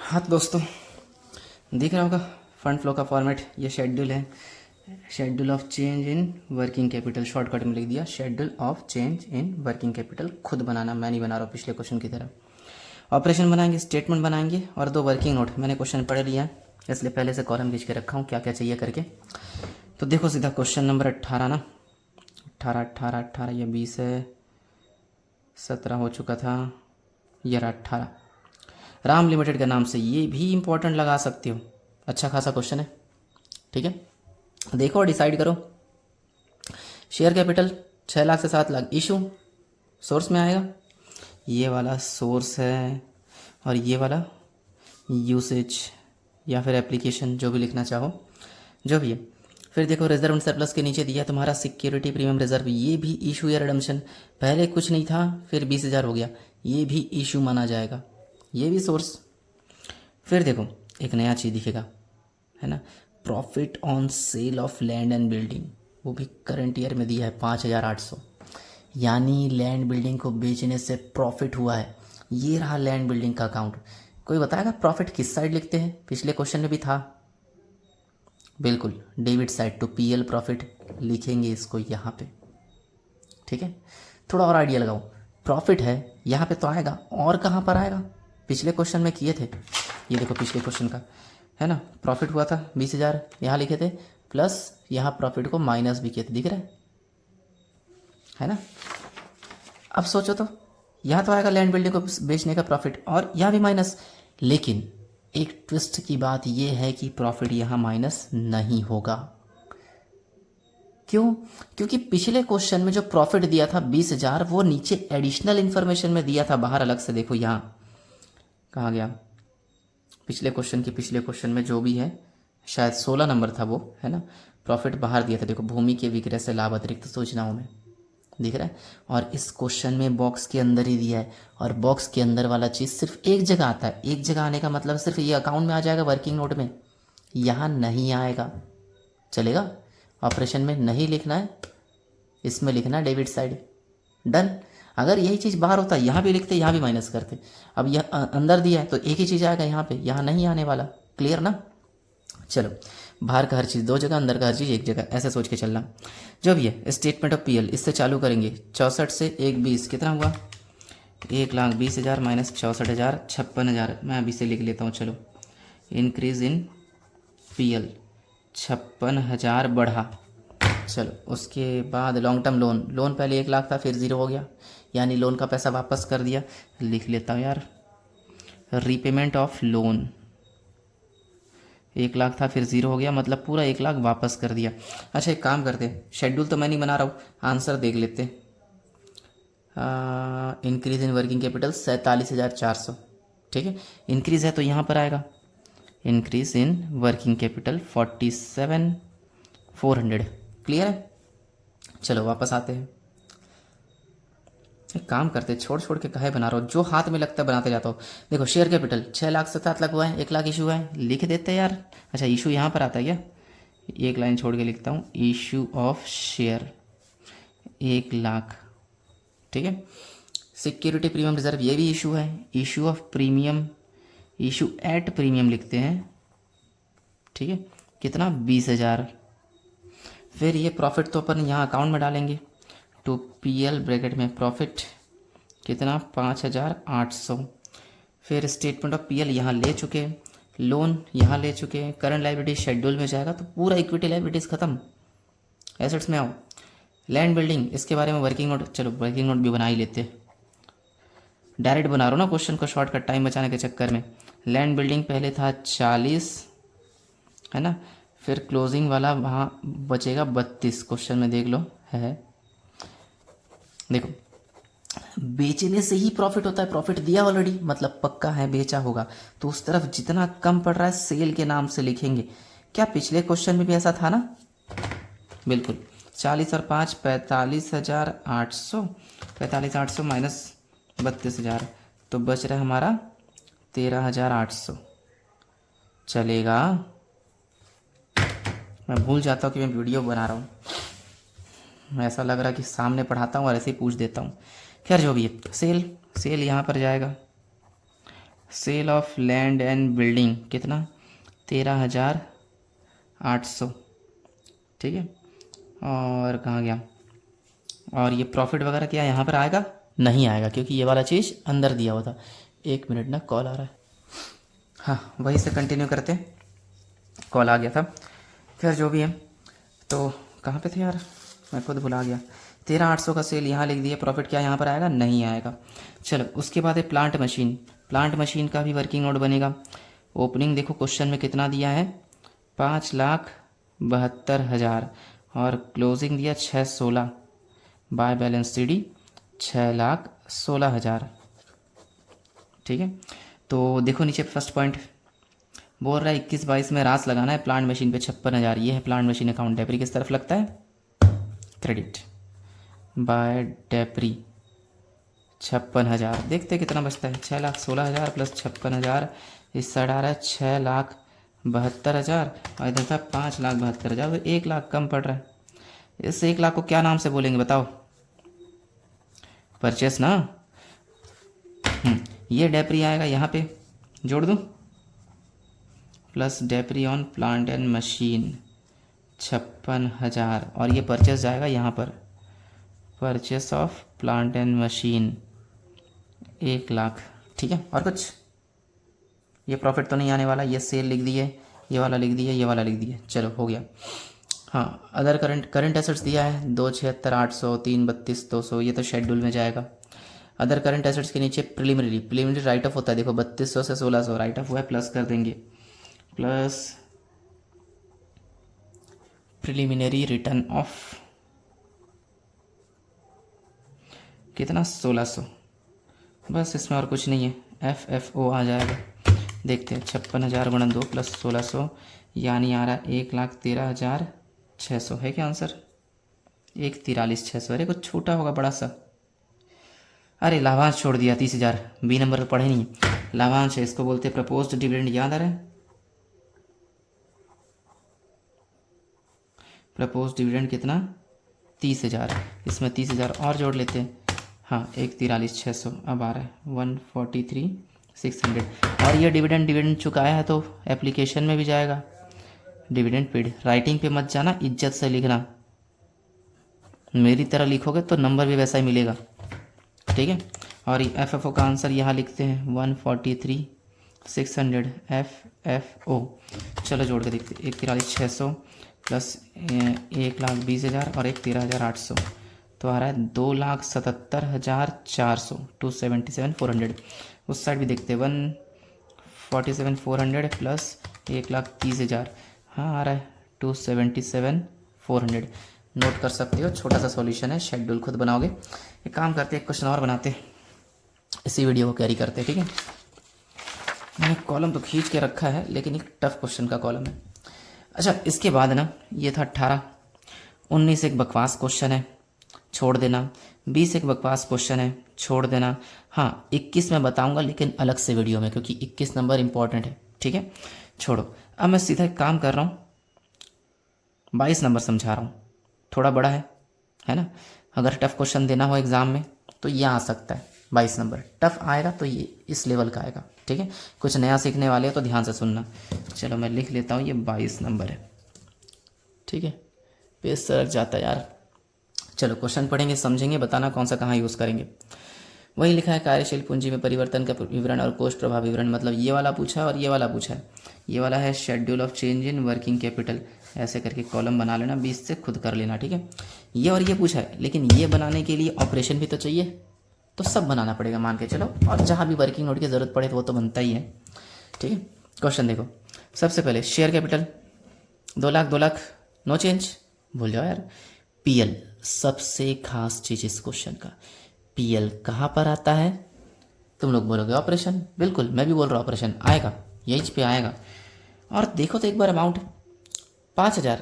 हाँ तो दोस्तों, दिख रहा होगा फंड फ्लो का फॉर्मेट। ये शेड्यूल है, schedule of change in working capital. Shortcut में लिख दिया schedule of change in working capital. खुद बनाना, मैं नहीं बना रहा हूँ पिछले क्वेश्चन की तरह। ऑपरेशन बनाएंगे, स्टेटमेंट बनाएंगे और 2 वर्किंग नोट। मैंने क्वेश्चन पढ़ लिया है इसलिए पहले से कॉलम खींच के रखा हूँ क्या क्या चाहिए करके। तो देखो सीधा क्वेश्चन नंबर 18 ना, 18 या 20 है, 17 हो चुका था, ये रहा 18। राम लिमिटेड के नाम से, ये भी इंपॉर्टेंट लगा सकते हो, अच्छा खासा क्वेश्चन है। ठीक है, देखो और डिसाइड करो। शेयर कैपिटल 6 लाख से 7 लाख, इशू सोर्स में आएगा, ये वाला सोर्स है और ये वाला यूसेज या फिर एप्लीकेशन, जो भी लिखना चाहो, जो भी है। फिर देखो रिजर्व एंड सरप्लस के नीचे दिया तुम्हारा सिक्योरिटी प्रीमियम रिजर्व, ये भी इशू या रिडम्पशन। पहले कुछ नहीं था फिर 20,000 हो गया, ये भी इशू माना जाएगा, ये भी सोर्स। फिर देखो एक नया चीज़ दिखेगा, है ना, profit on sale of land and building, वो भी करंट ईयर में दिया है 5,800, यानी लैंड बिल्डिंग को बेचने से प्रॉफिट हुआ है। ये रहा लैंड बिल्डिंग का अकाउंट। कोई बताएगा प्रॉफिट किस साइड लिखते हैं? पिछले क्वेश्चन में भी था, बिल्कुल debit side, to P L profit लिखेंगे इसको यहाँ पे। ठीक है, थोड़ा और आइडिया लगाओ। प्रॉफिट है यहाँ पे तो आएगा, और कहाँ पर आएगा? पिछले क्वेश्चन में किए थे, ये देखो पिछले क्वेश्चन का, है ना, प्रॉफिट हुआ था 20,000, यहाँ लिखे थे, प्लस यहाँ प्रॉफिट को माइनस भी किए थे, दिख रहा है ना। अब सोचो तो, यहाँ तो आएगा लैंड बिल्डिंग को बेचने का प्रॉफिट और यहाँ भी माइनस, लेकिन एक ट्विस्ट की बात यह है कि प्रॉफिट यहाँ माइनस नहीं होगा। क्यों? क्योंकि पिछले क्वेश्चन में जो प्रॉफिट दिया था 20,000, वो नीचे एडिशनल इन्फॉर्मेशन में दिया था बाहर अलग से। देखो यहाँ कहाँ गया, पिछले क्वेश्चन में जो भी है, शायद 16 नंबर था वो, है ना, प्रॉफिट बाहर दिया था। देखो भूमि के विक्रय से लाभ अतिरिक्त सूचनाओं में दिख रहा है, और इस क्वेश्चन में बॉक्स के अंदर ही दिया है, और बॉक्स के अंदर वाला चीज़ सिर्फ एक जगह आता है। एक जगह आने का मतलब सिर्फ ये अकाउंट में आ जाएगा, वर्किंग नोट में, यहाँ नहीं आएगा। चलेगा? ऑपरेशन में नहीं लिखना है, इसमें लिखना है डेबिट साइड। डन। अगर यही चीज़ बाहर होता यहाँ भी लिखते, यहाँ भी माइनस करते। अब यह अंदर दिया है तो एक ही चीज़ आएगा यहाँ पे, यहाँ नहीं आने वाला। क्लियर ना? चलो, बाहर का हर चीज़ 2 जगह, अंदर का हर चीज़ 1 जगह, ऐसे सोच के चलना। जो भी है स्टेटमेंट ऑफ पीएल, इससे चालू करेंगे। 64 से 120 कितना हुआ? 1,20,000 माइनस 64,000, 56,000। मैं अभी से लिख लेता हूँ, चलो। इंक्रीज इन पीएल 56,000 बढ़ा। चलो उसके बाद लॉन्ग टर्म लोन पहले 1 लाख था, फिर 0 हो गया, यानी लोन का पैसा वापस कर दिया। लिख लेता हूँ यार, रीपेमेंट ऑफ लोन 1 लाख था, फिर 0 हो गया, मतलब पूरा 1 लाख वापस कर दिया। अच्छा एक काम करते, शेड्यूल तो मैं नहीं बना रहा हूँ, आंसर देख लेते। Increase in working capital 47,400। ठीक है, इंक्रीज है तो यहाँ पर आएगा, increase in working capital 47,400। Clear है? चलो वापस आते हैं। एक काम करते, छोड़ छोड़ के काहे बना रहा हो, जो हाथ में लगता है बनाते जाता हो। देखो शेयर कैपिटल 6 लाख से 7 लाख हुआ है, 1 लाख इशू है, लिख देते हैं यार। अच्छा इशू यहाँ पर आता है क्या? एक लाइन छोड़ के लिखता हूँ, इशू ऑफ शेयर 1 लाख। ठीक है, सिक्योरिटी प्रीमियम रिजर्व, ये भी इशू है, issue of premium, issue at premium लिखते हैं। ठीक है, कितना? 20,000। फिर ये प्रॉफिट तो अपन यहाँ अकाउंट में डालेंगे, टू पीएल ब्रैकेट में प्रॉफिट कितना? 5,800। फिर स्टेटमेंट ऑफ पीएल यहाँ ले चुके, लोन यहाँ ले चुके, करंट लाइबिलिटी शेड्यूल में जाएगा तो पूरा इक्विटी लाइबिलिटीज़ खत्म, एसेट्स में आओ। लैंड बिल्डिंग, इसके बारे में वर्किंग नोट, चलो वर्किंग नोट भी बना ही लेते, डायरेक्ट बना रहा हूँ ना क्वेश्चन को शॉर्टकट टाइम बचाने के चक्कर में। लैंड बिल्डिंग पहले था 40, है ना, फिर क्लोजिंग वाला वहाँ बचेगा 32, क्वेश्चन में देख लो है। देखो बेचने से ही प्रॉफिट होता है, प्रॉफिट दिया ऑलरेडी, मतलब पक्का है बेचा होगा, तो उस तरफ जितना कम पड़ रहा है सेल के नाम से लिखेंगे। क्या पिछले क्वेश्चन में भी ऐसा था ना? बिल्कुल। 40 और 5 45,800, 45,800 माइनस 32,000, तो बच रहा है हमारा 13,800। चलेगा? मैं भूल जाता हूँ कि मैं वीडियो बना रहा हूँ, ऐसा लग रहा है कि सामने पढ़ाता हूँ और ऐसे ही पूछ देता हूँ। खैर जो भी है, सेल यहाँ पर जाएगा, sale of land and building कितना, 13,800, ठीक है। और कहाँ गया, और ये प्रॉफिट वगैरह क्या यहाँ पर आएगा, नहीं आएगा, क्योंकि ये वाला चीज़ अंदर दिया हुआ था। 1 मिनट ना, कॉल आ रहा है। हाँ, वहीं से कंटिन्यू करते हैं, कॉल आ गया था। खैर जो भी है, तो कहाँ पे थे यार, मैं खुद भुला गया। 13,800 का सेल यहाँ लिख दिया, प्रॉफिट क्या यहाँ पर आएगा, नहीं आएगा। चलो उसके बाद है प्लांट मशीन। प्लांट मशीन का भी वर्किंग नोट बनेगा। ओपनिंग देखो क्वेश्चन में कितना दिया है, 5,72,000, और क्लोजिंग दिया 616, बाय बैलेंस CD 6,16,000, ठीक है। तो देखो नीचे फर्स्ट पॉइंट बोल रहा है 21-22 में रास लगाना है प्लांट मशीन पे 56,000, ये है प्लांट मशीन अकाउंट। डेप्री किस तरफ लगता है, क्रेडिट बाय डेप्री 56,000। देखते कितना बचता है, 6,16,000 प्लस 56,000, इस साइड आ रहा है 6,72,000, और इधर था 5,72,000, तो 1 लाख कम पड़ रहा है। इस 1 लाख को क्या नाम से बोलेंगे बताओ, परचेस ना। ये डेप्री आएगा यहाँ पे, जोड़ दूँ, plus depre on plant and machine 56,000, और ये परचेस जाएगा यहाँ पर, purchase of plant and machine 1 lakh, ठीक है। और कुछ, ये प्रॉफिट तो नहीं आने वाला, ये सेल लिख दिए, ये वाला लिख दिए, ये वाला लिख दिए, चलो हो गया। हाँ, अदर करंट एसेट्स दिया है 276,800, 332,200, ये तो शेड्यूल में जाएगा। अदर करंट एसेट्स के नीचे प्रिलिमिनरी राइट ऑफ होता है, देखो 3200 से 1600 राइट ऑफ हुआ है, प्लस कर देंगे, प्लस प्रिलिमिनरी रिटर्न ऑफ कितना, 1600, बस इसमें और कुछ नहीं है, FFO आ जाएगा। देखते हैं, 56,000 गुणन 2 प्लस 1600, यानी आ रहा है 1,43,600, है क्या आंसर, 1,43,600। अरे कुछ छोटा होगा बड़ा सा, अरे लाभांश छोड़ दिया 30,000, बी नंबर पर पढ़े नहीं, लाभांश है, इसको बोलते हैं प्रपोज्ड डिविडेंड, याद आ रहा है, प्रपोज्ड डिविडेंड कितना, 30,000, इसमें 30,000 और जोड़ लेते हैं, हाँ 1,43,600, अब आ रहा है 143,600, और ये डिविडेंड चुकाया है तो एप्लीकेशन में भी जाएगा, डिविडेंड पेड। राइटिंग पे मत जाना, इज्जत से लिखना, मेरी तरह लिखोगे तो नंबर भी वैसा ही मिलेगा, ठीक है। और FFO का आंसर यहाँ लिखते हैं 143,600 FFO। चलो जोड़ के देखते हैं, 1,43,600 प्लस 1,20,000 और 13,800, तो आ रहा है 2,77,400, 277,400। उस साइड भी देखते हैं, 147,400 प्लस 1,30,000, हाँ आ रहा है 277,400। नोट कर सकते हो, छोटा सा सॉल्यूशन है, शेड्यूल खुद बनाओगे। एक काम करते हैं, एक क्वेश्चन और बनाते हैं, इसी वीडियो को कैरी करते हैं, ठीक है। मैंने कॉलम तो खींच के रखा है, लेकिन एक टफ क्वेश्चन का कॉलम है। अच्छा, इसके बाद ना, ये था 18, 19 एक बकवास क्वेश्चन है, छोड़ देना, 20 एक बकवास क्वेश्चन है, छोड़ देना, हाँ 21 मैं बताऊंगा लेकिन अलग से वीडियो में, क्योंकि 21 नंबर इंपॉर्टेंट है, ठीक है, छोड़ो। अब मैं सीधा एक काम कर रहा हूँ, 22 नंबर समझा रहा हूँ, थोड़ा बड़ा है ना। अगर टफ क्वेश्चन देना हो एग्ज़ाम में तो ये आ सकता है, 22 नंबर टफ आएगा तो ये इस लेवल का आएगा, ठीक है। कुछ नया सीखने वाले हो तो ध्यान से सुनना। चलो मैं लिख लेता हूँ, ये 22 नंबर है, ठीक है। पेज सरक जाता है यार। चलो क्वेश्चन पढ़ेंगे, समझेंगे, बताना कौन सा कहाँ यूज़ करेंगे। वही लिखा है, कार्यशील पूंजी में परिवर्तन का विवरण और कोष प्रभाव विवरण, मतलब ये वाला पूछा है और ये वाला पूछा है। ये वाला है schedule of change in working capital, ऐसे करके कॉलम बना लेना, 20 से खुद कर लेना, ठीक है। ये और ये पूछा है, लेकिन ये बनाने के लिए ऑपरेशन भी तो चाहिए, तो सब बनाना पड़ेगा मान के चलो, और जहाँ भी वर्किंग नोट की ज़रूरत पड़े तो वो तो बनता ही है, ठीक है। क्वेश्चन देखो, सबसे पहले share capital 2 lakh, 2 lakh, no change, भूल जाओ यार। PL सबसे खास चीज़ इस क्वेश्चन का, PL कहाँ पर आता है, तुम लोग बोलोगे ऑपरेशन, बिल्कुल मैं भी बोल रहा हूँ ऑपरेशन आएगा, यही पे आएगा। और देखो तो एक बार अमाउंट 5,000,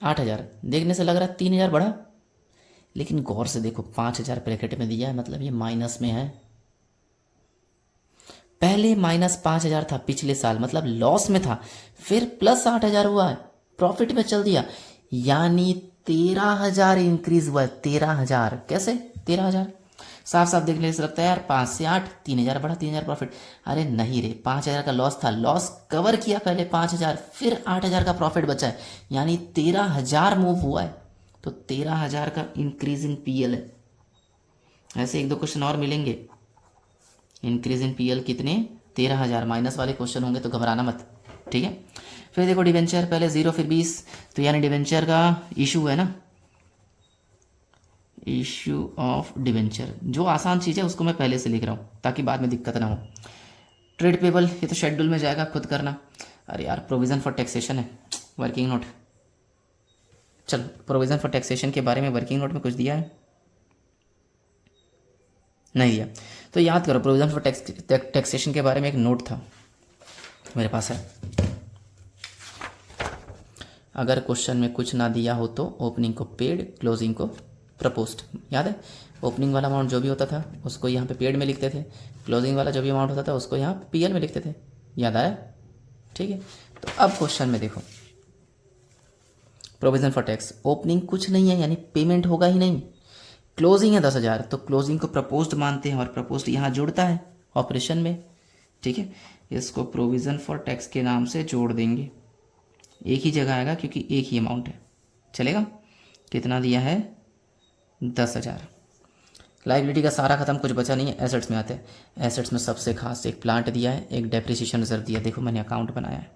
8,000, देखने से लग रहा है 3,000 बढ़ा, लेकिन गौर से देखो 5,000 ब्रैकेट में दिया है, मतलब ये माइनस में है। पहले -5,000 था पिछले साल, मतलब लॉस में था, फिर प्लस 8,000 हुआ है, प्रॉफिट में चल दिया, यानी 13,000 इंक्रीज हुआ है। 13,000 कैसे, 13,000 साफ साफ देखने से लगता है यार 5 से 8, 3,000 बढ़ा, 3,000 प्रॉफिट। अरे नहीं रे, 5,000 का लॉस था, लॉस कवर किया पहले 5,000, फिर 8,000 का प्रॉफिट बचा है, यानी 13,000 मूव हुआ है। तो 13,000 का इंक्रीज इन पीएल है। ऐसे एक दो क्वेश्चन और मिलेंगे। इंक्रीज इन पीएल कितने? 13,000। माइनस वाले क्वेश्चन होंगे तो घबराना मत, ठीक है। फिर देखो डिवेंचर, पहले 0 फिर 20, तो यानी डिवेंचर का इशू है ना, इशू ऑफ डिवेंचर। जो आसान चीज़ है उसको मैं पहले से लिख रहा हूँ ताकि बाद में दिक्कत ना हो। ट्रेड पेबल, ये तो शेड्यूल में जाएगा, खुद करना। अरे यार प्रोविज़न फॉर टैक्सेशन है, वर्किंग नोट। चल, प्रोविज़न फॉर टैक्सेशन के बारे में वर्किंग नोट में कुछ दिया है? नहीं दिया। तो याद करो, प्रोविज़न फॉर टैक्सेशन के बारे में एक नोट था मेरे पास है। अगर क्वेश्चन में कुछ ना दिया हो तो ओपनिंग को पेड, क्लोजिंग को प्रपोज्ड। याद है, ओपनिंग वाला अमाउंट जो भी होता था उसको यहाँ पे पेड में लिखते थे, क्लोजिंग वाला जो भी अमाउंट होता था उसको यहाँ पीएल में लिखते थे। याद आया? ठीक है। तो अब क्वेश्चन में देखो, प्रोविजन फॉर टैक्स, ओपनिंग कुछ नहीं है यानी पेमेंट होगा ही नहीं, क्लोजिंग है 10,000, तो क्लोजिंग को प्रपोज्ड मानते हैं और प्रपोज्ड यहाँ जुड़ता है ऑपरेशन में, ठीक है। इसको प्रोविज़न फॉर टैक्स के नाम से जोड़ देंगे, एक ही जगह आएगा क्योंकि एक ही अमाउंट है, चलेगा। कितना दिया है? 10,000। लाइबिलिटी का सारा खत्म, कुछ बचा नहीं है। एसेट्स में आते हैं। एसेट्स में सबसे खास एक प्लांट दिया है, एक डेप्रिसिएशन रिजर्व दिया, देखो मैंने अकाउंट बनाया है,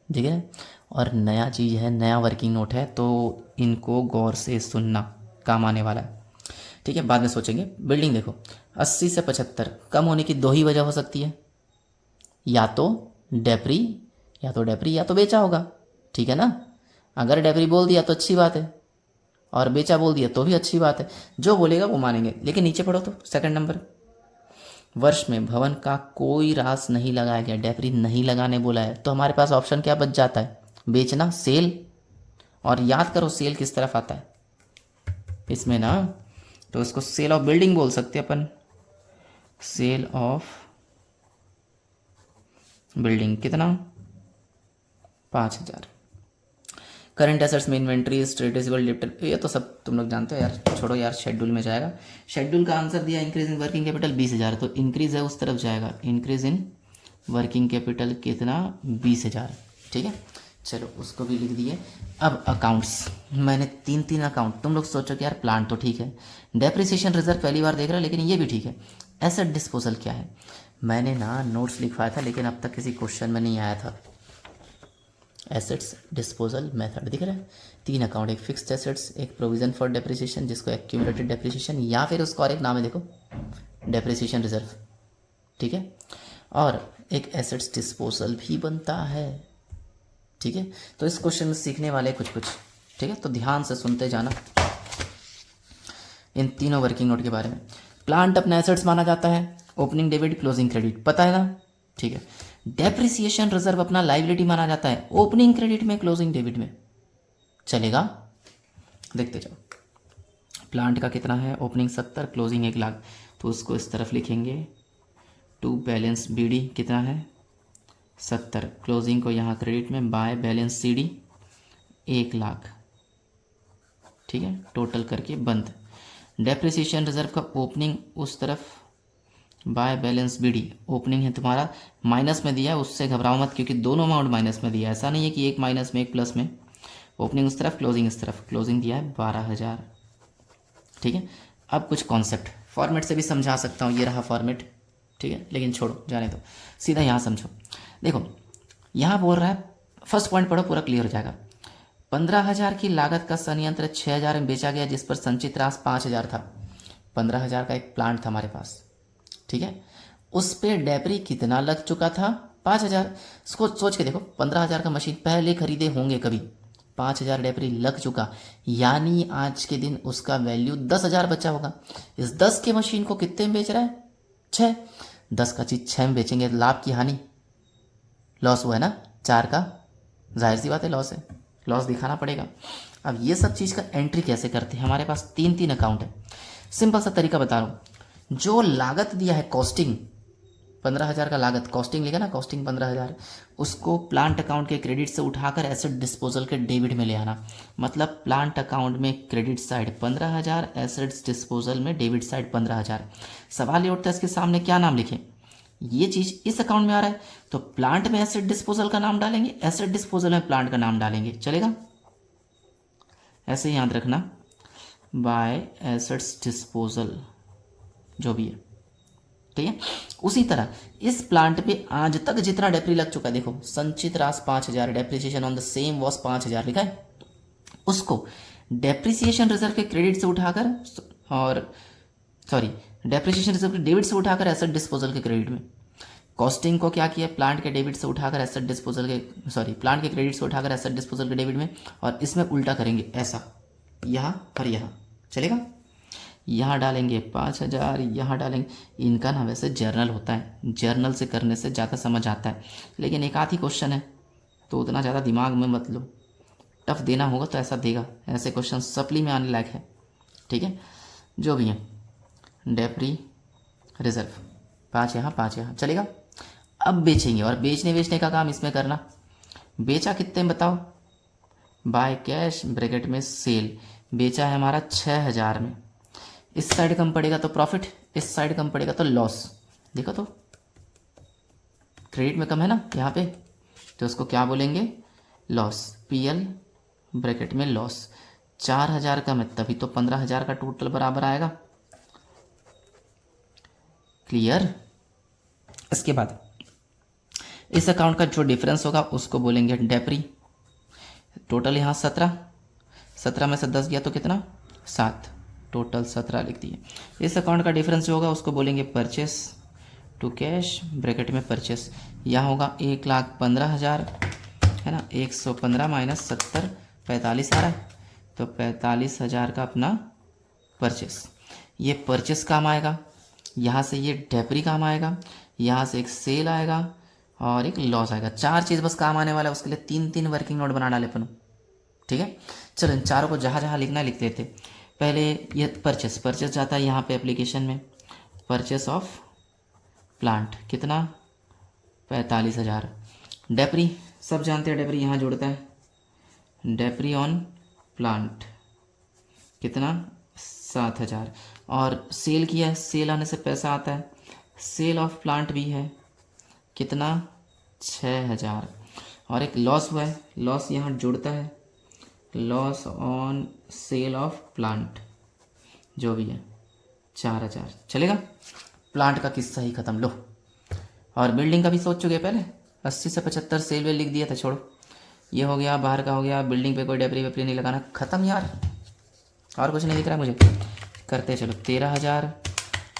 ठीक है। और नया चीज़ है, नया वर्किंग नोट है, तो इनको गौर से सुनना, काम आने वाला है, ठीक है। बाद में सोचेंगे। बिल्डिंग देखो, 80 से 75 कम होने की दो ही वजह हो सकती है, या तो डेप्री या तो बेचा होगा, ठीक है ना। अगर डेप्री बोल दिया तो अच्छी बात है, और बेचा बोल दिया तो भी अच्छी बात है, जो बोलेगा वो मानेंगे। लेकिन नीचे पढ़ो तो सेकंड नंबर, वर्ष में भवन का कोई रास नहीं लगाया गया, डेप्री नहीं लगाने बोला है, तो हमारे पास ऑप्शन क्या बच जाता है? बेचना, सेल। और याद करो सेल किस तरफ आता है इसमें ना, तो इसको सेल ऑफ बिल्डिंग बोल सकते हैं अपन, सेल ऑफ बिल्डिंग। कितना? 5,000। करंट एसेट्स में इन्वेंट्रीज, ट्रेड रिसीवेबल, लिफ्ट, ये तो सब तुम लोग जानते हो यार, छोड़ो यार, शेड्यूल में जाएगा। शेड्यूल का आंसर दिया इंक्रीज इन वर्किंग कैपिटल 20,000, तो इंक्रीज है उस तरफ जाएगा, इंक्रीज इन वर्किंग कैपिटल कितना? 20,000, ठीक है। चलो उसको भी लिख दिए। अब अकाउंट्स, मैंने 3 अकाउंट, तुम लोग सोचो कि यार प्लांट तो ठीक है, डेप्रिसिएशन रिजर्व पहली बार देख रहा है, लेकिन ये भी ठीक है। एसेट डिस्पोजल क्या है? मैंने ना नोट्स लिखवाया था लेकिन अब तक किसी क्वेश्चन में नहीं आया था। एसेट्स डिस्पोजल मेथड दिख रहा है, 3 अकाउंट, एक फिक्स्ड एसेट्स, एक प्रोविजन फॉर डेप्रिसिएशन जिसको एक्यूमुलेटेड डेप्रिसिएशन, या फिर उसका और एक नाम है देखो, डेप्रिसिएशन रिजर्व, ठीक है। और एक एसेट्स डिस्पोजल भी बनता है, ठीक है। तो इस क्वेश्चन में सीखने वाले कुछ कुछ, ठीक है, तो ध्यान से सुनते जाना इन तीनों वर्किंग नोट के बारे में। प्लांट अपना एसेट्स माना जाता है, ओपनिंग डेबिट, क्लोजिंग क्रेडिट, पता है ना, ठीक है। डेप्रिसिएशन रिजर्व अपना लाइबिलिटी माना जाता है, ओपनिंग क्रेडिट में, क्लोजिंग डेबिट में, चलेगा। देखते जाओ, प्लांट का कितना है? ओपनिंग 70, क्लोजिंग 1,00,000, तो उसको इस तरफ लिखेंगे, टू बैलेंस बीडी कितना है? 70, क्लोजिंग को यहाँ क्रेडिट में, बाय बैलेंस सीडी 1,00,000, ठीक है, टोटल करके बंद। डेप्रिसिएशन रिजर्व का ओपनिंग उस तरफ, बाय बैलेंस बीडी, ओपनिंग है तुम्हारा माइनस में दिया है, उससे घबराओ मत क्योंकि दोनों अमाउंट माइनस में दिया है, ऐसा नहीं है कि एक माइनस में एक प्लस में। ओपनिंग उस तरफ, क्लोजिंग इस तरफ, क्लोजिंग दिया है 12,000, ठीक है। अब कुछ कॉन्सेप्ट फॉर्मेट से भी समझा सकता हूँ, ये रहा फॉर्मेट, ठीक है, लेकिन छोड़ो जाने दो, सीधा यहाँ समझो। देखो यहाँ बोल रहा है, फर्स्ट पॉइंट पढ़ो, पूरा क्लियर हो जाएगा। 15,000 की लागत का संयंत्र 6,000 में बेचा गया, जिस पर संचित राशि 5,000 था। 15,000 का एक प्लांट था हमारे पास, ठीक है, उस पे डेप्री कितना लग चुका था? 5,000। इसको सोच के देखो, 15,000 का मशीन पहले खरीदे होंगे कभी, 5,000 डेप्री लग चुका, यानी आज के दिन उसका वैल्यू 10,000 बचा होगा। इस 10 के मशीन को कितने में बेच रहा है? 6। 10 का चीज़ 6 में बेचेंगे, लाभ की हानि, लॉस हुआ है ना, 4 का, जाहिर सी बात है लॉस है, लॉस दिखाना पड़ेगा। अब ये सब चीज़ का एंट्री कैसे करते हैं? हमारे पास 3 अकाउंट है, सिंपल सा तरीका बता रहा हूँ। जो लागत दिया है कॉस्टिंग 15,000 का लागत, कॉस्टिंग लिखा ना, कॉस्टिंग 15,000, उसको प्लांट अकाउंट के क्रेडिट से उठाकर एसेट डिस्पोजल के डेबिट में ले आना। मतलब प्लांट अकाउंट में क्रेडिट साइड 15,000, एसेट्स डिस्पोजल में डेबिट साइड 15,000। सवाल ये उठता है इसके सामने क्या नाम लिखें। ये चीज़ इस अकाउंट में आ रहा है तो प्लांट में एसेट डिस्पोजल का नाम डालेंगे, एसेट डिस्पोजल में प्लांट का नाम डालेंगे, चलेगा। ऐसे याद रखना, बाय एसेट्स डिस्पोजल जो भी है, ठीक है। उसी तरह इस प्लांट पे आज तक जितना डेप्री लग चुका है, देखो संचित राशि 5,000, depreciation on the same was 5,000 लिखा है, उसको डेप्रिसिएशन रिजर्व के क्रेडिट से उठाकर और डेप्रिसिएशन रिजर्व के डेबिट से उठाकर एसेट डिस्पोजल के क्रेडिट में। कॉस्टिंग को क्या किया, प्लांट के डेबिट से उठाकर एसेट डिस्पोजल के प्लांट के क्रेडिट से उठाकर एसेट डिस्पोजल के डेबिट में, और इसमें उल्टा करेंगे ऐसा, यहाँ और यहाँ, चलेगा। यहाँ डालेंगे 5,000, यहाँ डालेंगे। इनका ना वैसे जर्नल होता है, जर्नल से करने से ज़्यादा समझ आता है, लेकिन एक आध ही क्वेश्चन है तो उतना ज़्यादा दिमाग में मत लो, टफ देना होगा तो ऐसा देगा। ऐसे क्वेश्चन सप्ली में आने लायक है, ठीक है। जो भी है डेप्री रिजर्व 5 यहाँ 5 यहाँ, चलेगा। अब बेचेंगे, और बेचने का काम इसमें करना। बेचा कितने में बताओ, बाय कैश ब्रैकेट में सेल, बेचा है हमारा 6,000 में। इस साइड कम पड़ेगा तो प्रॉफिट, इस साइड कम पड़ेगा तो लॉस। देखो तो क्रेडिट में कम है ना यहाँ पे, तो उसको क्या बोलेंगे, लॉस। पीएल ब्रैकेट में लॉस, 4,000 कम है तभी तो 15,000 का टोटल बराबर आएगा। क्लियर। इसके बाद इस अकाउंट का जो डिफरेंस होगा उसको बोलेंगे डेप्री। टोटल यहाँ 17 में से 10 गया तो कितना, 7, टोटल 17 लिख दिए। इस अकाउंट का डिफरेंस जो होगा उसको बोलेंगे परचेस टू कैश ब्रैकेट में परचेस। यहाँ होगा 1,15,000 है ना, 115 माइनस 70 45 आ रहा है, तो 45,000 का अपना परचेस। ये परचेस काम आएगा, यहाँ से ये डेप्री काम आएगा, यहाँ से एक सेल आएगा और एक लॉस आएगा। 4 चीज़ बस काम आने वाला है, उसके लिए 3 वर्किंग नोट बना डाले अपन, ठीक है। चलो इन चारों को जहाँ जहाँ लिखना लिख लेते। पहले ये परचेस जाता है यहाँ पे एप्लीकेशन में, परचेस ऑफ प्लांट कितना, 45,000। डेप्री सब जानते हैं, डेप्री यहाँ जोड़ता है, डेप्री ऑन प्लांट कितना, 7,000। और सेल किया है, सेल आने से पैसा आता है, सेल ऑफ प्लांट भी है कितना, 6,000। और एक लॉस हुआ है, लॉस यहाँ जुड़ता है, loss on sale of plant जो भी है 4,000, चलेगा। प्लांट का किस्सा ही ख़त्म। लो, और बिल्डिंग का भी सोच चुके पहले, 80 से 75 सेल वेल लिख दिया था, छोड़ो ये हो गया, बाहर का हो गया, बिल्डिंग पे कोई डेप्री वेप्री नहीं लगाना, ख़त्म यार। और कुछ नहीं दिख रहा मुझे, करते चलो। 13,000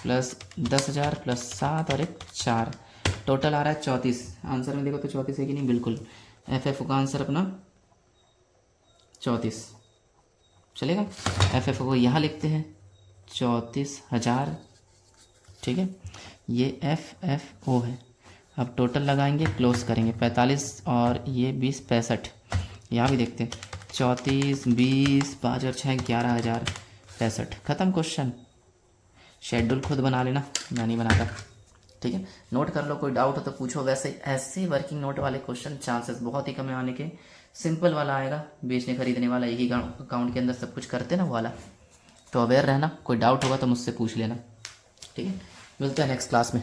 प्लस 10,000 प्लस 7 और एक 4, टोटल आ रहा है 34। आंसर में देखो तो 34 है कि नहीं, बिल्कुल। एफ का आंसर अपना 34, चलेगा। एफ को यहाँ लिखते हैं 34,000, ठीक है। ये FFO है। अब टोटल लगाएंगे, क्लोज करेंगे, 45 और ये 20 65। यहाँ भी देखते हैं 34 20 5 और 6 11,000 65, ख़त्म क्वेश्चन। शेड्यूल खुद बना लेना, मैं नहीं बनाता, ठीक है। नोट कर लो, कोई डाउट हो तो पूछो। वैसे ऐसे वर्किंग नोट वाले क्वेश्चन चांसेस बहुत ही कम है आने के। सिंपल वाला आएगा, बेचने खरीदने वाला, एक ही अकाउंट के अंदर सब कुछ करते ना वो वाला। तो अवेयर रहना, कोई डाउट होगा तो मुझसे पूछ लेना, ठीक है। मिलते हैं नेक्स्ट क्लास में।